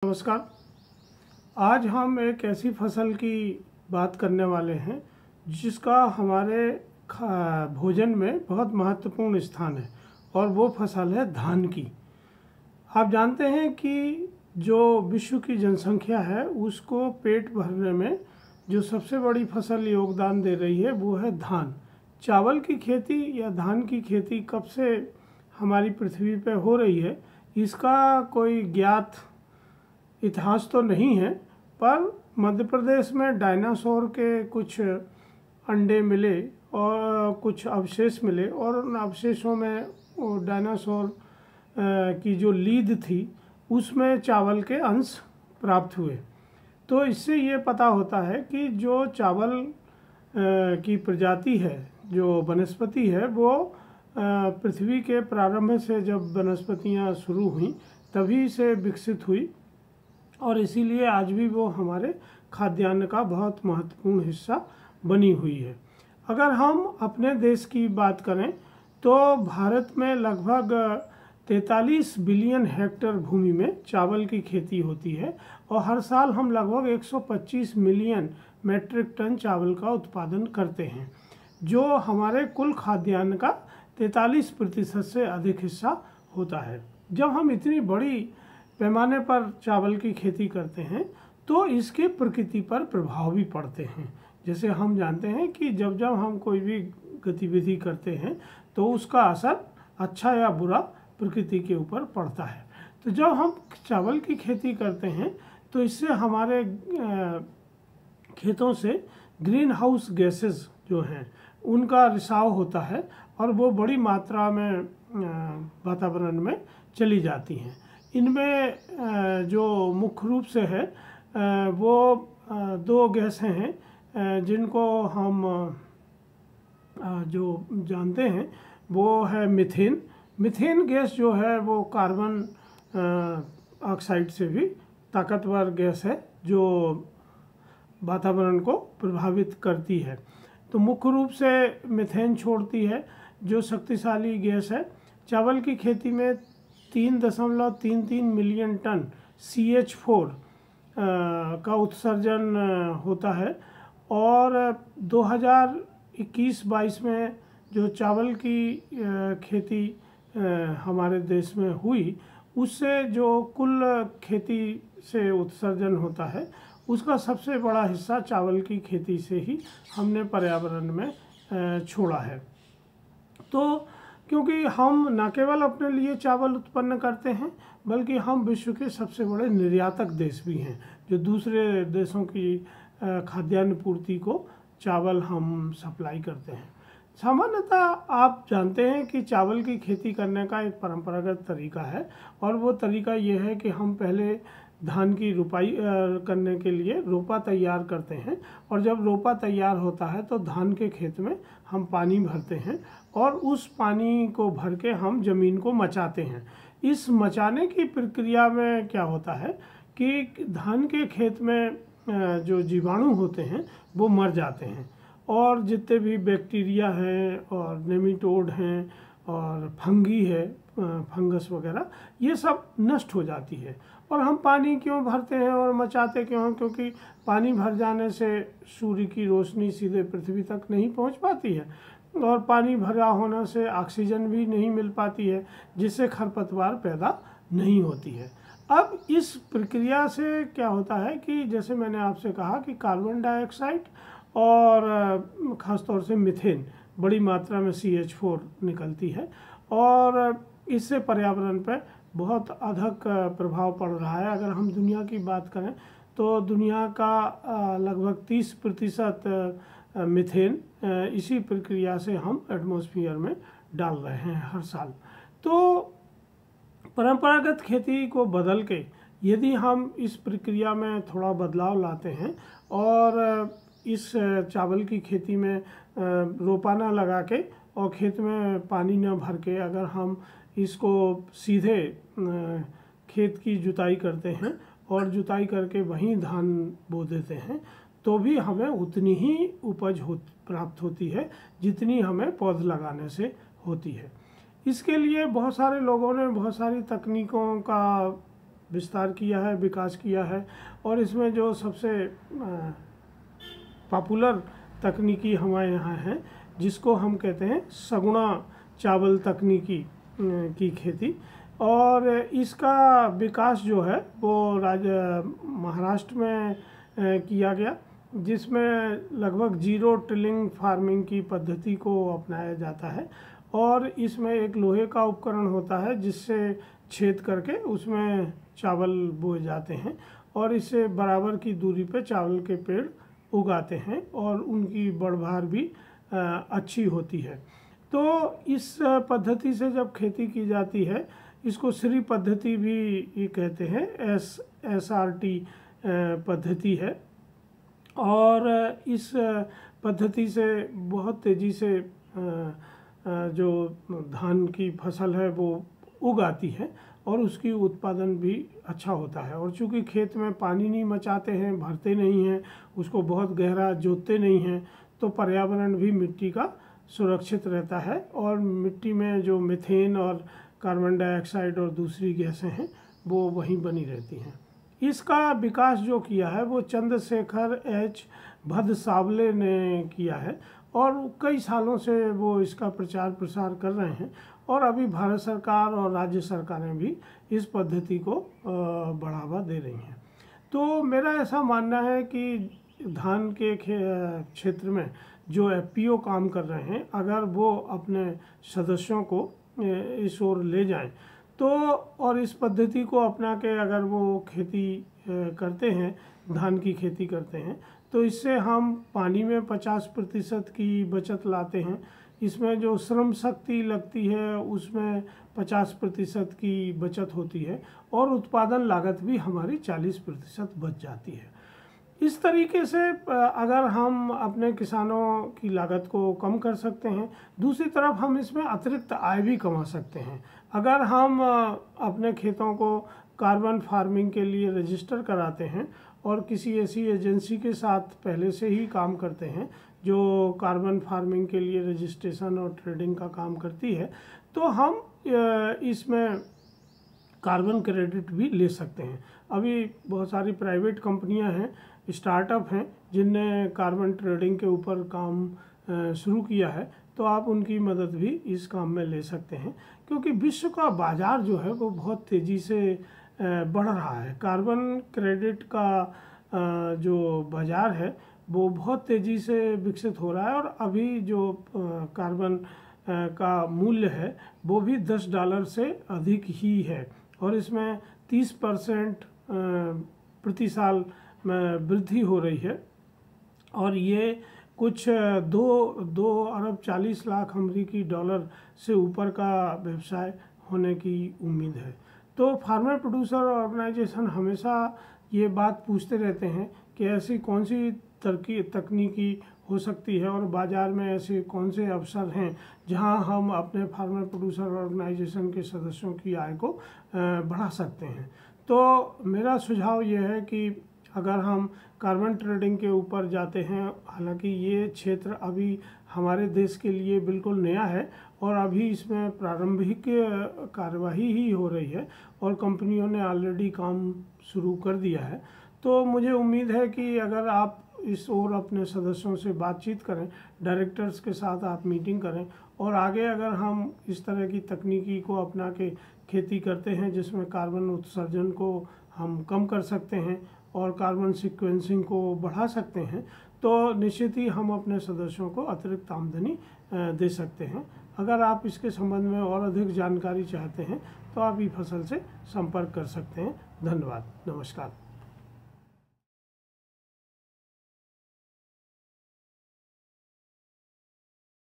नमस्कार। आज हम एक ऐसी फसल की बात करने वाले हैं जिसका हमारे भोजन में बहुत महत्वपूर्ण स्थान है और वो फसल है धान की। आप जानते हैं कि जो विश्व की जनसंख्या है उसको पेट भरने में जो सबसे बड़ी फसल योगदान दे रही है वो है धान। चावल की खेती या धान की खेती कब से हमारी पृथ्वी पर हो रही है इसका कोई ज्ञात इतिहास तो नहीं है, पर मध्य प्रदेश में डायनासोर के कुछ अंडे मिले और कुछ अवशेष मिले और उन अवशेषों में वो डायनासोर की जो लीद थी उसमें चावल के अंश प्राप्त हुए। तो इससे ये पता होता है कि जो चावल की प्रजाति है, जो वनस्पति है, वो पृथ्वी के प्रारंभ से जब वनस्पतियाँ शुरू हुई तभी से विकसित हुई और इसीलिए आज भी वो हमारे खाद्यान्न का बहुत महत्वपूर्ण हिस्सा बनी हुई है। अगर हम अपने देश की बात करें तो भारत में लगभग 43 बिलियन हेक्टेयर भूमि में चावल की खेती होती है और हर साल हम लगभग 125 मिलियन मैट्रिक टन चावल का उत्पादन करते हैं, जो हमारे कुल खाद्यान्न का 43% से अधिक हिस्सा होता है। जब हम इतनी बड़ी पैमाने पर चावल की खेती करते हैं तो इसके प्रकृति पर प्रभाव भी पड़ते हैं। जैसे हम जानते हैं कि जब जब हम कोई भी गतिविधि करते हैं तो उसका असर अच्छा या बुरा प्रकृति के ऊपर पड़ता है। तो जब हम चावल की खेती करते हैं तो इससे हमारे खेतों से ग्रीन हाउस गैसेस जो हैं उनका रिसाव होता है और वो बड़ी मात्रा में वातावरण में चली जाती हैं। इनमें जो मुख्य रूप से है वो दो गैसें हैं जिनको हम जो जानते हैं वो है मीथेन। मीथेन गैस जो है वो कार्बन ऑक्साइड से भी ताकतवर गैस है जो वातावरण को प्रभावित करती है। तो मुख्य रूप से मीथेन छोड़ती है जो शक्तिशाली गैस है। चावल की खेती में 3.33 मिलियन टन CH4 का उत्सर्जन होता है और 2021-22 में जो चावल की खेती हमारे देश में हुई उससे जो कुल खेती से उत्सर्जन होता है उसका सबसे बड़ा हिस्सा चावल की खेती से ही हमने पर्यावरण में छोड़ा है। तो क्योंकि हम न केवल अपने लिए चावल उत्पन्न करते हैं बल्कि हम विश्व के सबसे बड़े निर्यातक देश भी हैं, जो दूसरे देशों की खाद्यान्न पूर्ति को चावल हम सप्लाई करते हैं। सामान्यतः आप जानते हैं कि चावल की खेती करने का एक परंपरागत तरीका है और वो तरीका ये है कि हम पहले धान की रुपाई करने के लिए रोपा तैयार करते हैं और जब रोपा तैयार होता है तो धान के खेत में हम पानी भरते हैं और उस पानी को भर के हम ज़मीन को मचाते हैं। इस मचाने की प्रक्रिया में क्या होता है कि धान के खेत में जो जीवाणु होते हैं वो मर जाते हैं और जितने भी बैक्टीरिया हैं और नेमाटोड हैं और फंगी है, फंगस वगैरह, ये सब नष्ट हो जाती है। और हम पानी क्यों भरते हैं और मचाते क्यों हैं? क्योंकि पानी भर जाने से सूर्य की रोशनी सीधे पृथ्वी तक नहीं पहुंच पाती है और पानी भरा होने से ऑक्सीजन भी नहीं मिल पाती है, जिससे खरपतवार पैदा नहीं होती है। अब इस प्रक्रिया से क्या होता है कि जैसे मैंने आपसे कहा कि कार्बन डाइऑक्साइड और ख़ासतौर से मीथेन बड़ी मात्रा में CH4 निकलती है और इससे पर्यावरण पर बहुत अधिक प्रभाव पड़ रहा है। अगर हम दुनिया की बात करें तो दुनिया का लगभग 30% मीथेन इसी प्रक्रिया से हम एटमॉस्फेयर में डाल रहे हैं हर साल। तो परंपरागत खेती को बदल के यदि हम इस प्रक्रिया में थोड़ा बदलाव लाते हैं और इस चावल की खेती में रोपा ना लगा के और खेत में पानी न भर के अगर हम इसको सीधे खेत की जुताई करते हैं और जुताई करके वहीं धान बो देते हैं तो भी हमें उतनी ही उपज प्राप्त होती है जितनी हमें पौध लगाने से होती है। इसके लिए बहुत सारे लोगों ने बहुत सारी तकनीकों का विस्तार किया है, विकास किया है। और इसमें जो सबसे पॉपुलर तकनीकी हमारे यहाँ है, जिसको हम कहते हैं सगुणा चावल तकनीकी की खेती। और इसका विकास जो है वो महाराष्ट्र में किया गया, जिसमें लगभग जीरो टिलिंग फार्मिंग की पद्धति को अपनाया जाता है। और इसमें एक लोहे का उपकरण होता है जिससे छेद करके उसमें चावल बोए जाते हैं और इससे बराबर की दूरी पे चावल के पेड़ उगाते हैं और उनकी बढ़भार भी अच्छी होती है। तो इस पद्धति से जब खेती की जाती है, इसको श्री पद्धति भी कहते हैं, SRT पद्धति है। और इस पद्धति से बहुत तेज़ी से जो धान की फसल है वो उगाती है और उसकी उत्पादन भी अच्छा होता है। और चूँकि खेत में पानी नहीं मचाते हैं, भरते नहीं हैं, उसको बहुत गहरा जोतते नहीं हैं, तो पर्यावरण भी मिट्टी का सुरक्षित रहता है और मिट्टी में जो मीथेन और कार्बन डाइऑक्साइड और दूसरी गैसें हैं वो वहीं बनी रहती हैं। इसका विकास जो किया है वो चंद्रशेखर H भदसावले ने किया है और कई सालों से वो इसका प्रचार प्रसार कर रहे हैं। और अभी भारत सरकार और राज्य सरकारें भी इस पद्धति को बढ़ावा दे रही हैं। तो मेरा ऐसा मानना है कि धान के क्षेत्र में जो FPO काम कर रहे हैं, अगर वो अपने सदस्यों को इस ओर ले जाएं तो और इस पद्धति को अपना के अगर वो खेती करते हैं, धान की खेती करते हैं, तो इससे हम पानी में 50% की बचत लाते हैं। इसमें जो श्रम शक्ति लगती है उसमें 50% की बचत होती है और उत्पादन लागत भी हमारी 40% बच जाती है। इस तरीके से अगर हम अपने किसानों की लागत को कम कर सकते हैं, दूसरी तरफ हम इसमें अतिरिक्त आय भी कमा सकते हैं। अगर हम अपने खेतों को कार्बन फार्मिंग के लिए रजिस्टर कराते हैं और किसी ऐसी एजेंसी के साथ पहले से ही काम करते हैं जो कार्बन फार्मिंग के लिए रजिस्ट्रेशन और ट्रेडिंग का काम करती है, तो हम इसमें कार्बन क्रेडिट भी ले सकते हैं। अभी बहुत सारी प्राइवेट कंपनियां हैं, स्टार्टअप हैं, जिनने कार्बन ट्रेडिंग के ऊपर काम शुरू किया है, तो आप उनकी मदद भी इस काम में ले सकते हैं। क्योंकि विश्व का बाज़ार जो है वो बहुत तेज़ी से बढ़ रहा है। कार्बन क्रेडिट का जो बाज़ार है वो बहुत तेज़ी से विकसित हो रहा है और अभी जो कार्बन का मूल्य है वो भी $10 से अधिक ही है और इसमें 30% प्रति साल में वृद्धि हो रही है और ये कुछ 2 अरब 40 लाख अमेरिकी डॉलर से ऊपर का व्यवसाय होने की उम्मीद है। तो फार्मर प्रोड्यूसर ऑर्गेनाइजेशन हमेशा ये बात पूछते रहते हैं कि ऐसी कौन सी तकनीकी हो सकती है और बाज़ार में ऐसे कौन से अवसर हैं जहां हम अपने फार्मर प्रोड्यूसर ऑर्गेनाइजेशन के सदस्यों की आय को बढ़ा सकते हैं। तो मेरा सुझाव ये है कि अगर हम कार्बन ट्रेडिंग के ऊपर जाते हैं, हालांकि ये क्षेत्र अभी हमारे देश के लिए बिल्कुल नया है और अभी इसमें प्रारंभिक कार्यवाही ही हो रही है और कंपनियों ने ऑलरेडी काम शुरू कर दिया है, तो मुझे उम्मीद है कि अगर आप इस ओर अपने सदस्यों से बातचीत करें, डायरेक्टर्स के साथ आप मीटिंग करें और आगे अगर हम इस तरह की तकनीकी को अपना के खेती करते हैं जिसमें कार्बन उत्सर्जन को हम कम कर सकते हैं और कार्बन सीक्वेंसिंग को बढ़ा सकते हैं, तो निश्चित ही हम अपने सदस्यों को अतिरिक्त आमदनी दे सकते हैं। अगर आप इसके संबंध में और अधिक जानकारी चाहते हैं तो आप ई फसल से संपर्क कर सकते हैं। धन्यवाद, नमस्कार।